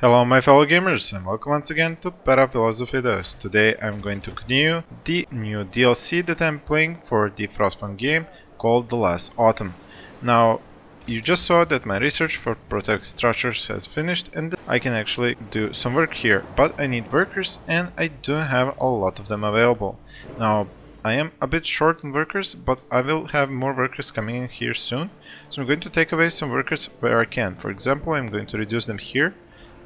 Hello my fellow gamers and welcome once again to Philosophy Videos. Today I'm going to continue the new DLC that I'm playing for the Frostpunk game called The Last Autumn. Now, you just saw that my research for protect structures has finished and I can actually do some work here, but I need workers and I don't have a lot of them available. Now, I am a bit short on workers, but I will have more workers coming in here soon, so I'm going to take away some workers where I can. For example, I'm going to reduce them here.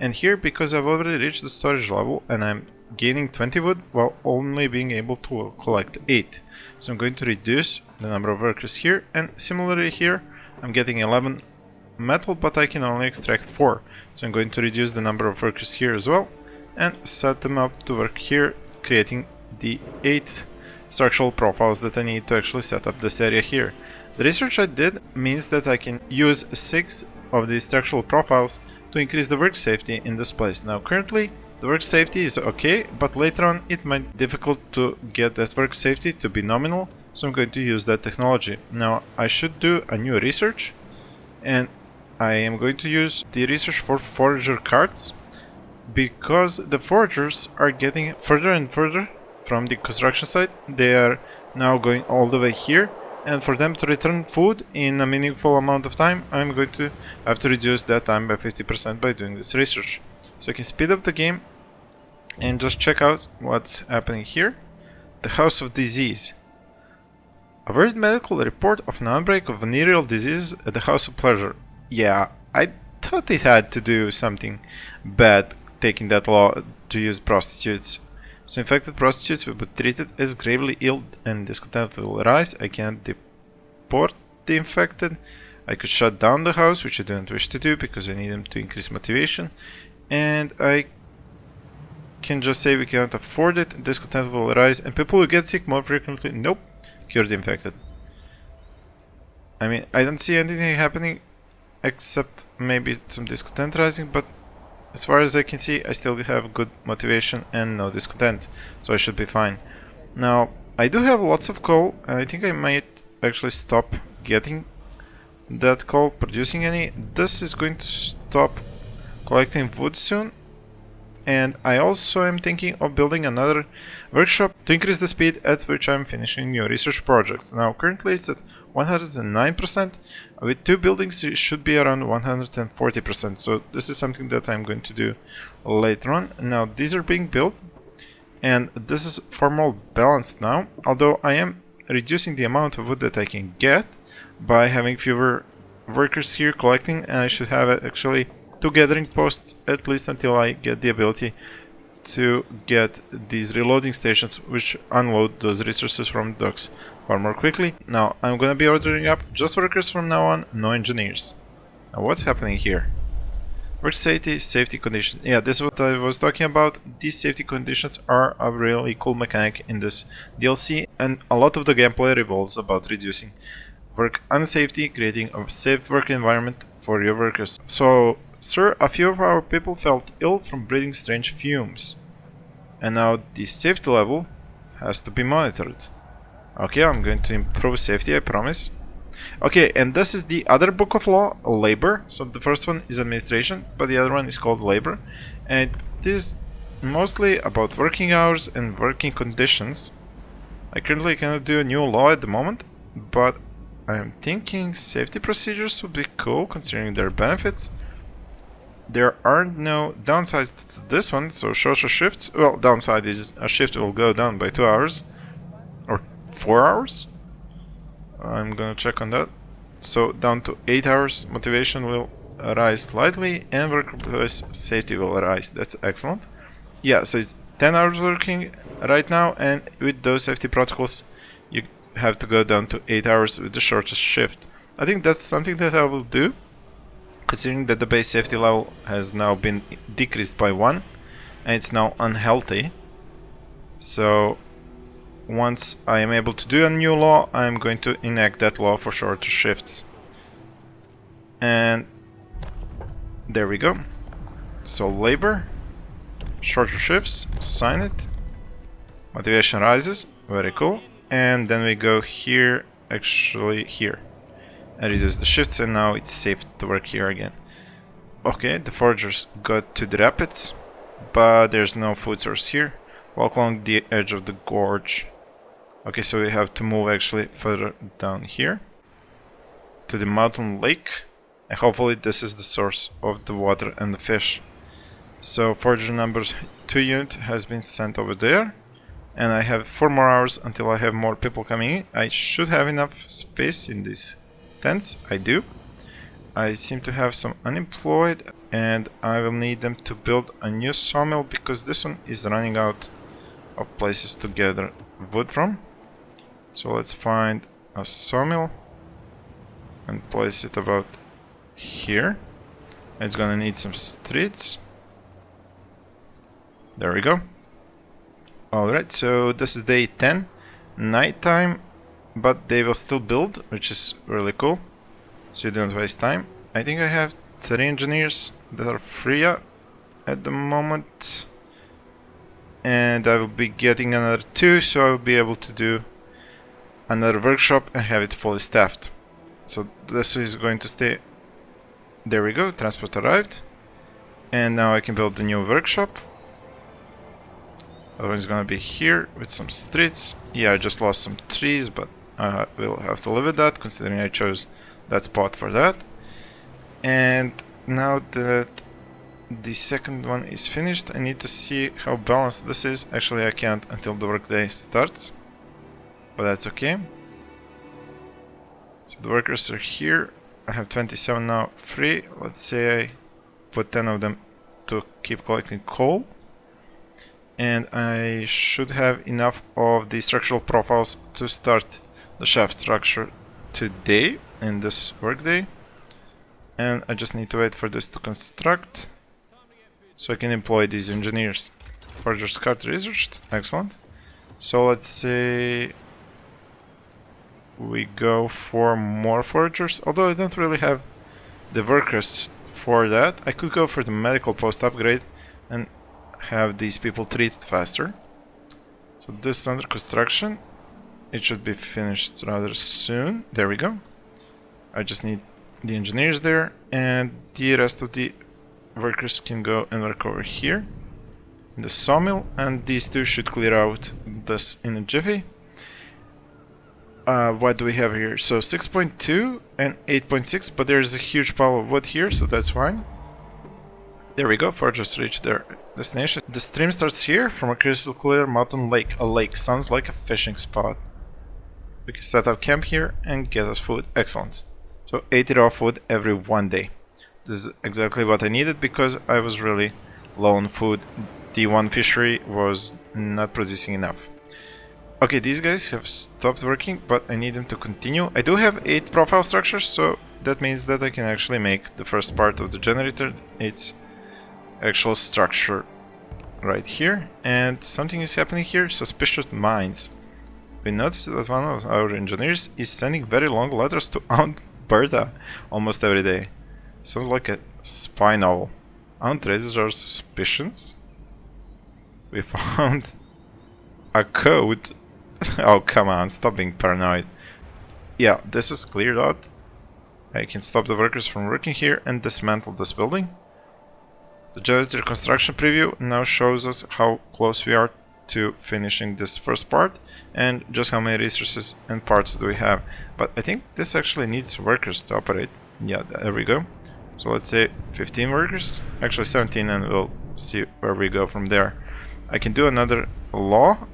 And here, because I've already reached the storage level and I'm gaining 20 wood while only being able to collect 8. So I'm going to reduce the number of workers here, and similarly here I'm getting 11 metal but I can only extract 4. So I'm going to reduce the number of workers here as well and set them up to work here, creating the 8 structural profiles that I need to actually set up this area here. The research I did means that I can use 6 of these structural profiles to increase the work safety in this place. Now currently the work safety is okay, but later on it might be difficult to get that work safety to be nominal, so I'm going to use that technology. Now I should do a new research, and I am going to use the research for forager carts, because the foragers are getting further and further from the construction site. They are now going all the way here, and for them to return food in a meaningful amount of time, I'm going to have to reduce that time by 50% by doing this research. So I can speed up the game and just check out what's happening here. The House of Disease. A weird medical report of an outbreak of venereal diseases at the House of Pleasure. Yeah, I thought it had to do something bad taking that law to use prostitutes. So infected prostitutes will be treated as gravely ill and discontent will arise. I can't deport the infected. I could shut down the house, which I don't wish to do because I need them to increase motivation. And I can just say we cannot afford it. Discontent will arise and people will get sick more frequently. Nope. Cure the infected. I mean, I don't see anything happening except maybe some discontent rising, but as far as I can see, I still have good motivation and no discontent, so I should be fine. Now, I do have lots of coal, and I think I might actually stop getting that coal, producing any. This is going to stop collecting wood soon, and I also am thinking of building another workshop to increase the speed at which I'm finishing new research projects. Now, currently it's at 109%. With 2 buildings it should be around 140%, so this is something that I'm going to do later on. Now these are being built and this is far more balanced now, although I am reducing the amount of wood that I can get by having fewer workers here collecting, and I should have actually 2 gathering posts at least until I get the ability to get these reloading stations which unload those resources from the docks far more quickly. Now I'm gonna be ordering up just workers from now on, no engineers. Now what's happening here? Work safety conditions. Yeah, this is what I was talking about. These safety conditions are a really cool mechanic in this DLC, and a lot of the gameplay revolves about reducing work unsafety, creating a safe work environment for your workers. So, sir, a few of our people felt ill from breathing strange fumes, and now the safety level has to be monitored. Okay, I'm going to improve safety, I promise. Okay, and this is the other book of law, labor. So the first one is administration, but the other one is called labor, and it is mostly about working hours and working conditions. I currently cannot do a new law at the moment, but I'm thinking safety procedures would be cool considering their benefits. There aren't no downsides to this one, so shorter shifts. Well, downside is a shift will go down by 2 hours or 4 hours. I'm gonna check on that. So down to 8 hours, motivation will rise slightly and workplace safety will rise. That's excellent. Yeah, so it's 10 hours working right now, and with those safety protocols you have to go down to 8 hours with the shortest shift. I think that's something that I will do, considering that the base safety level has now been decreased by 1 and it's now unhealthy. So once I am able to do a new law, I am going to enact that law for shorter shifts. And there we go. So labor, shorter shifts, sign it. Motivation rises, very cool. And then we go here, actually here, and reduce the shifts, and now it's safe to work here again. Okay, the foragers got to the rapids, but there's no food source here. Walk along the edge of the gorge. Okay, so we have to move actually further down here to the mountain lake, and hopefully this is the source of the water and the fish. So forager number 2 unit has been sent over there, and I have 4 more hours until I have more people coming in. I should have enough space in these tents. I do. I seem to have some unemployed, and I will need them to build a new sawmill because this one is running out of places to gather wood from. So let's find a sawmill and place it about here. It's gonna need some streets. There we go. Alright, so this is day 10, nighttime, but they will still build, which is really cool, so you don't waste time. I think I have 3 engineers that are free at the moment, and I will be getting another 2, so I will be able to do another workshop and have it fully staffed. So this is going to stay. There we go, transport arrived, and now I can build the new workshop. Other one's gonna be here with some streets. Yeah, I just lost some trees, but I will have to live with that considering I chose that spot for that. And now that the second one is finished, I need to see how balanced this is. Actually, I can't until the workday starts, but that's okay. So the workers are here. I have 27 now free. Let's say I put 10 of them to keep collecting coal. And I should have enough of the structural profiles to start the shaft structure today in this workday. And I just need to wait for this to construct so I can employ these engineers. Foragers card researched, excellent. So let's say we go for more foragers, although I don't really have the workers for that. I could go for the medical post upgrade and have these people treated faster. So this is under construction. It should be finished rather soon. There we go. I just need the engineers there, and the rest of the workers can go and work over here in the sawmill, and these 2 should clear out this in a jiffy. What do we have here? So 6.2 and 8.6, but there's a huge pile of wood here, so that's fine. There we go, foragers reached their destination. The stream starts here from a crystal clear mountain lake. A lake sounds like a fishing spot. We can set up camp here and get us food. Excellent. So 80 raw food every 1 day. This is exactly what I needed because I was really low on food. The one fishery was not producing enough. Okay, these guys have stopped working, but I need them to continue. I do have 8 profile structures, so that means that I can actually make the first part of the generator. It's actual structure right here, and something is happening here. Suspicious mines. We noticed that one of our engineers is sending very long letters to Aunt Bertha almost every day. Sounds like a spy novel. Aunt raises our suspicions. We found a code. Oh, come on, stop being paranoid. Yeah, this is cleared out. I can stop the workers from working here and dismantle this building. The generator construction preview now shows us how close we are to finishing this first part and just how many resources and parts do we have. But I think this actually needs workers to operate. Yeah, there we go. So let's say 15 workers, actually 17, and we'll see where we go from there. I can do another law.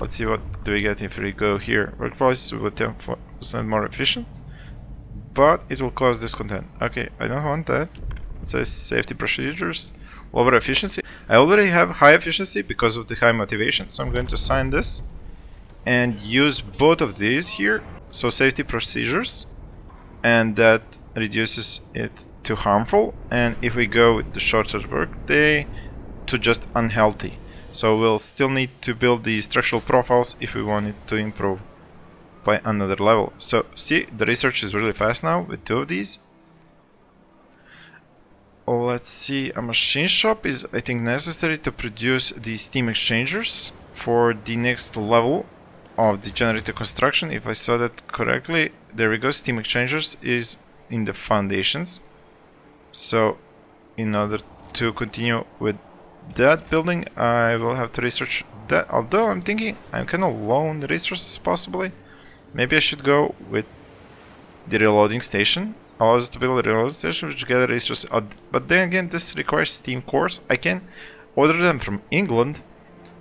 Let's see what do we get if we go here. Work prices will 10% more efficient, but it will cause discontent. Okay, I don't want that. It says safety procedures. Lower efficiency. I already have high efficiency because of the high motivation, so I'm going to sign this and use both of these here. So safety procedures, and that reduces it to harmful, and if we go with the shorter work day to just unhealthy. So we'll still need to build the structural profiles if we want it to improve by another level. So see, the research is really fast now with 2 of these. Let's see, a machine shop is, I think, necessary to produce the steam exchangers for the next level of the generator construction. If I saw that correctly, there we go, steam exchangers is in the foundations. So in order to continue with that building, I will have to research that. Although I'm thinking I'm kind of low on the resources possibly. Maybe I should go with the reloading station. Allows us to build a reloading station which get resources. But then again, this requires Steam cores. I can order them from England.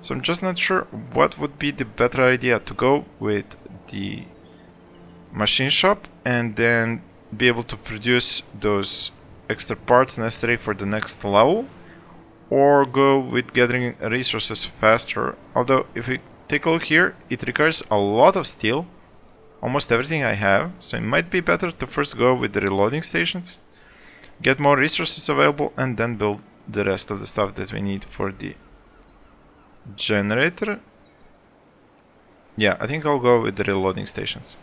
So I'm just not sure what would be the better idea, to go with the machine shop and then be able to produce those extra parts necessary for the next level, or go with gathering resources faster. Although if we take a look here, it requires a lot of steel, almost everything I have, so it might be better to first go with the reloading stations, get more resources available, and then build the rest of the stuff that we need for the generator. Yeah, I think I'll go with the reloading stations.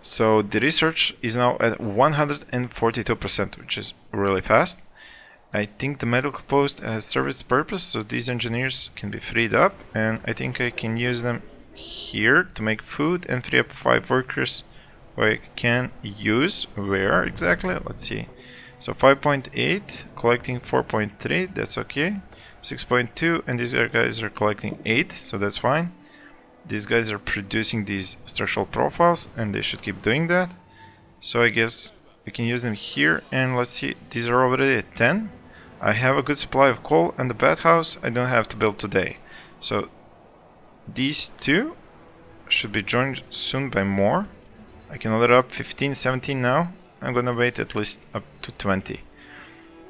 So the research is now at 142%, which is really fast. I think the medical post has served its purpose, so these engineers can be freed up, and I think I can use them here to make food and free up 5 workers who I can use. Where exactly? Let's see. So 5.8, collecting 4.3, that's okay. 6.2, and these guys are collecting 8, so that's fine. These guys are producing these structural profiles, and they should keep doing that. So I guess we can use them here, and let's see, these are already at 10. I have a good supply of coal, and the bathhouse I don't have to build today. So these two should be joined soon by more. I can order up 15, 17 now. I'm gonna wait at least up to 20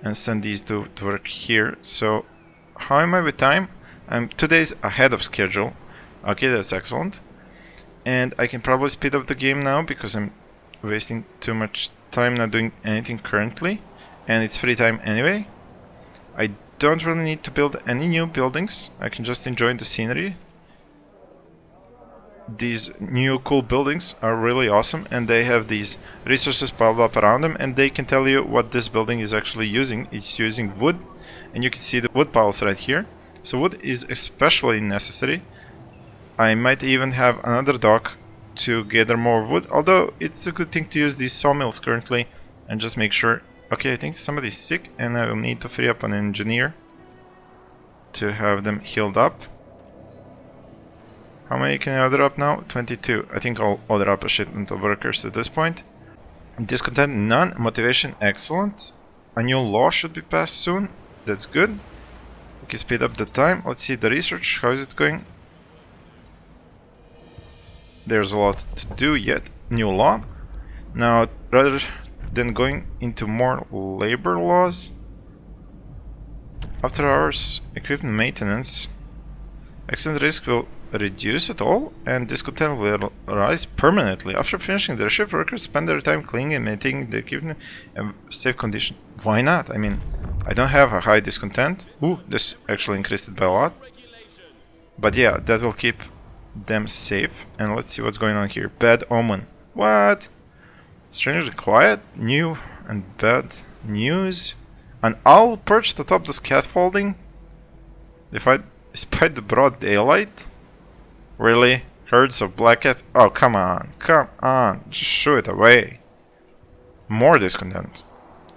and send these two to work here. So how am I with time? I'm 2 days ahead of schedule. Okay, that's excellent. And I can probably speed up the game now because I'm wasting too much time not doing anything currently. And it's free time anyway. I don't really need to build any new buildings. I can just enjoy the scenery. These new cool buildings are really awesome, and they have these resources piled up around them, and they can tell you what this building is actually using. It's using wood, and you can see the wood piles right here. So wood is especially necessary. I might even have another dock to gather more wood, although it's a good thing to use these sawmills currently and just make sure. Okay, I think somebody's sick, and I will need to free up an engineer to have them healed up. How many can I order up now? 22. I think I'll order up a shipment of workers at this point. Discontent none. Motivation excellent. A new law should be passed soon. That's good. We can speed up the time. Let's see the research. How is it going? There's a lot to do yet. New law. Now, rather than going into more labor laws, after hours equipment maintenance, accident risk will reduce at all, and discontent will rise permanently. After finishing their shift, workers spend their time cleaning and maintaining the equipment in safe condition. Why not? I mean, I don't have a high discontent. Ooh, this actually increased it by a lot. But yeah, that will keep them safe. And let's see what's going on here. Bad omen. What? Strangely quiet, new and bad news. An owl perched atop the scaffolding despite the broad daylight. Really? Herds of black cats? Oh, come on. Come on. Just shoo it away. More discontent.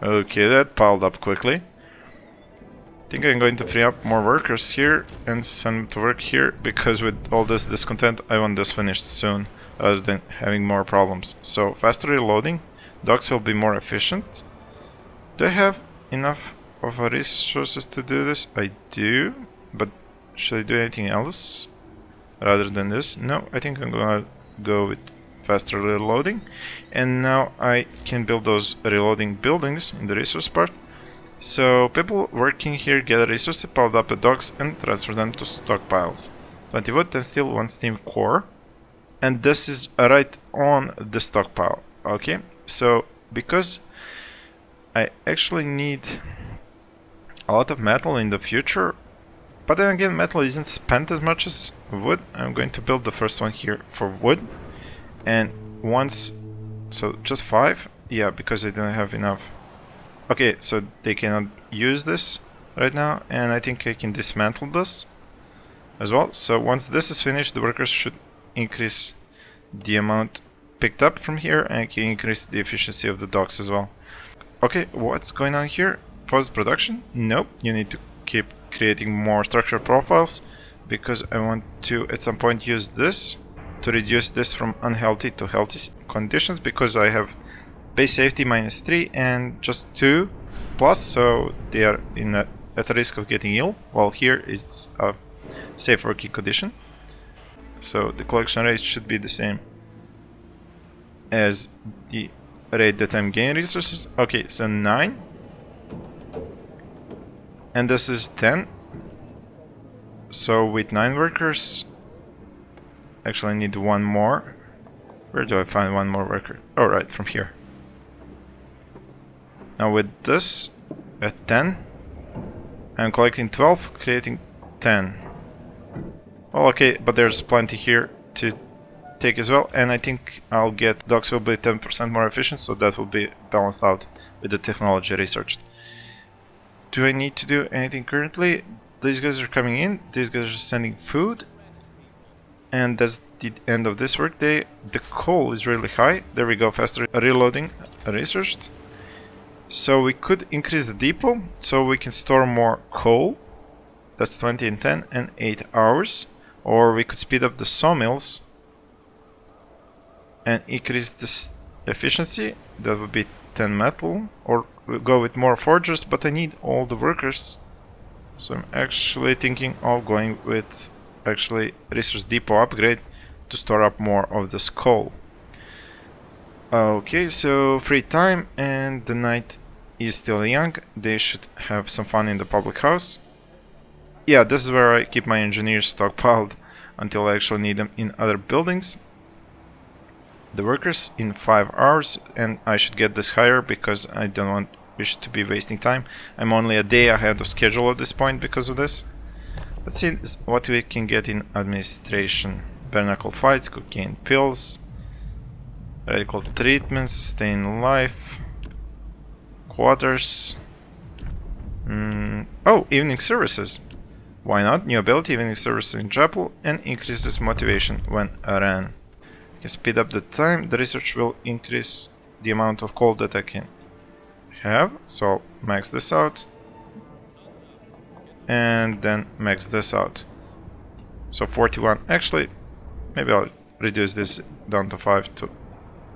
Okay, that piled up quickly. I think I'm going to free up more workers here and send them to work here, because with all this discontent, I want this finished soon, rather than having more problems. So, faster reloading. Docks will be more efficient. Do I have enough of resources to do this? I do, but should I do anything else rather than this? No, I think I'm gonna go with faster reloading. And now I can build those reloading buildings in the resource part. So people working here get resources, piled up the docks, and transfer them to stockpiles. 20 wood, 10 steel, 1 steam core. And this is right on the stockpile. Okay, so because I actually need a lot of metal in the future, but then again, metal isn't spent as much as wood. I'm going to build the first one here for wood. And once, so just 5? Yeah, because I don't have enough. Okay, so they cannot use this right now, and I think I can dismantle this as well. So once this is finished, the workers should increase the amount picked up from here, and I can increase the efficiency of the docks as well. Okay, what's going on here? Post-production? Nope, you need to keep creating more structure profiles because I want to at some point use this to reduce this from unhealthy to healthy conditions because I have base safety -3 and just 2 plus, so they are at a risk of getting ill, while here it's a safe working condition. So the collection rate should be the same as the rate that I'm gaining resources. Okay, so 9. And this is 10. So with 9 workers, actually I need one more. Where do I find one more worker? Oh, right, from here. Now with this, at 10, I'm collecting 12, creating 10. Well, okay, but there's plenty here to take as well, and I think I'll get dogs will be 10% more efficient, so that will be balanced out with the technology researched. Do I need to do anything currently? These guys are coming in, these guys are sending food, and that's the end of this workday. The coal is really high. There we go, faster reloading, researched. So we could increase the depot, so we can store more coal. That's 20 and 10 and 8 hours. Or we could speed up the sawmills and increase this efficiency. That would be 10 metal. Or we'll go with more forgers, but I need all the workers. So I'm actually thinking of going with resource depot upgrade to store up more of this coal. Okay, so free time and the night is still young. They should have some fun in the public house. Yeah, this is where I keep my engineers stockpiled until I actually need them in other buildings. The workers in 5 hours, and I should get this higher because I don't wish to be wasting time. I'm only a day ahead of schedule at this point because of this. Let's see what we can get in administration. Barnacle fights, cocaine pills, radical treatments, sustain life, quarters. Oh, evening services. Why not? New ability, evening services in chapel, and increases motivation when ran. I can speed up the time. The research will increase the amount of coal that I can have. So I'll max this out. And then max this out. So 41. Actually, maybe I'll reduce this down to 5 to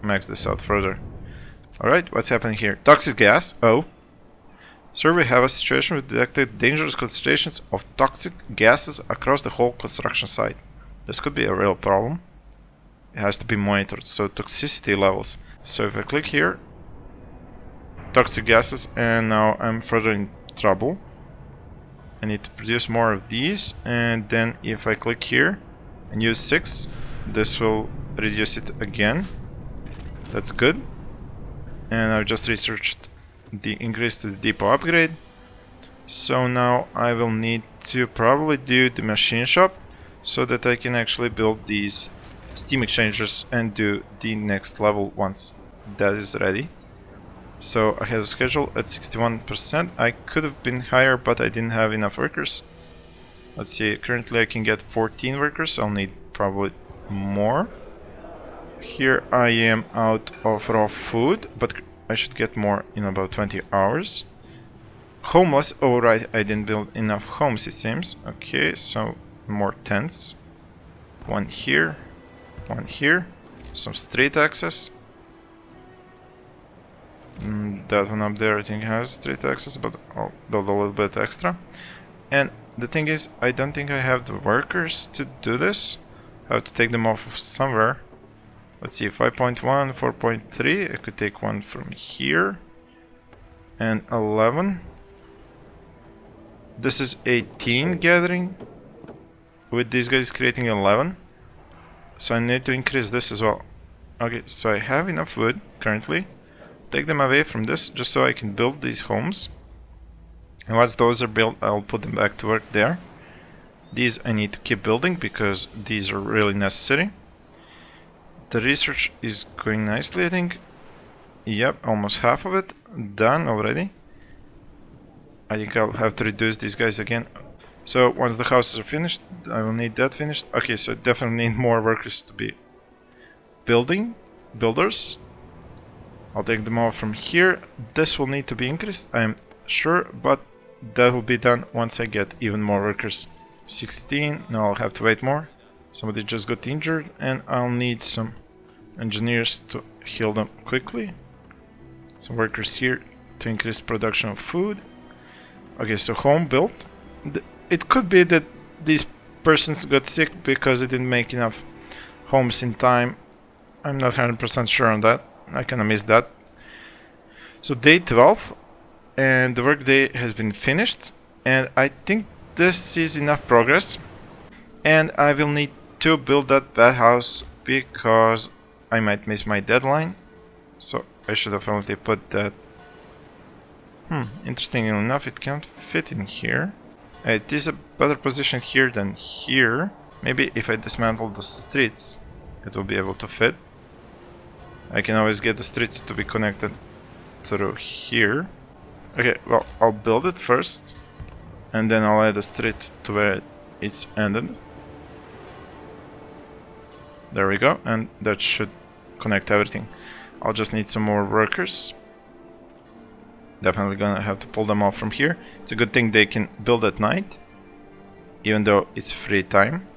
max this out further. Alright, what's happening here? Toxic gas. Oh. Sir, we have a situation with detected dangerous concentrations of toxic gases across the whole construction site. This could be a real problem. It has to be monitored. So toxicity levels. So if I click here, toxic gases, and now I'm further in trouble. I need to produce more of these, and then if I click here and use 6, this will reduce it again. That's good. And I've just researched the increase to the depot upgrade. So now I will need to probably do the machine shop so that I can actually build these steam exchangers and do the next level once that is ready. So I have a schedule at 61%. I could have been higher, but I didn't have enough workers. Let's see, currently I can get 14 workers. I'll need probably more. Here I am out of raw food, but I should get more in about 20 hours. Homeless. Oh right, I didn't build enough homes it seems. Okay, so more tents. One here, one here. Some street access. That one up there I think has street access, but I'll build a little bit extra. And the thing is, I don't think I have the workers to do this. I have to take them off of somewhere. Let's see, 5.1, 4.3, I could take one from here. And 11. This is 18 gathering. With these guys creating 11. So I need to increase this as well. Okay, so I have enough wood currently. Take them away from this just so I can build these homes. And once those are built, I'll put them back to work there. These I need to keep building because these are really necessary. The research is going nicely, I think. Yep, almost half of it done already. I think I'll have to reduce these guys again. So once the houses are finished, I will need that finished. Okay, so I definitely need more workers to be builders. I'll take them all from here. This will need to be increased, I'm sure, but that will be done once I get even more workers. 16, now I'll have to wait more. Somebody just got injured and I'll need some engineers to heal them quickly. Some workers here to increase production of food. Okay, so home built. It could be that these persons got sick because they didn't make enough homes in time. I'm not 100% sure on that. I kinda missed that. So day 12 and the workday has been finished, and I think this is enough progress, and I will need to build that bathhouse because I might miss my deadline, so I should definitely put that. Interestingly enough, it can't fit in here. It is a better position here than here. Maybe if I dismantle the streets it will be able to fit. I can always get the streets to be connected through here. Okay, well, I'll build it first, and then I'll add a street to where it's ended. There we go, and that should connect everything. I'll just need some more workers. Definitely gonna have to pull them off from here. It's a good thing they can build at night, even though it's free time.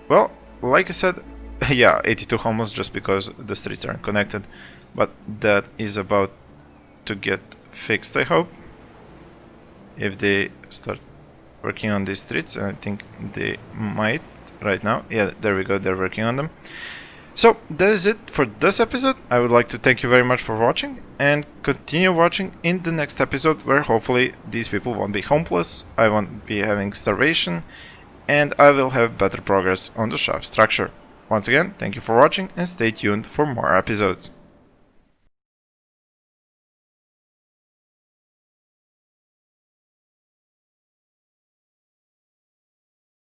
Well, like I said, yeah, 82 homeless just because the streets aren't connected, but that is about to get fixed, I hope, if they start working on these streets, and I think they might right now. Yeah, there we go, they're working on them. So that is it for this episode. I would like to thank you very much for watching, and continue watching in the next episode, where hopefully these people won't be homeless, I won't be having starvation, and I will have better progress on the shop structure. Once again, thank you for watching, and stay tuned for more episodes.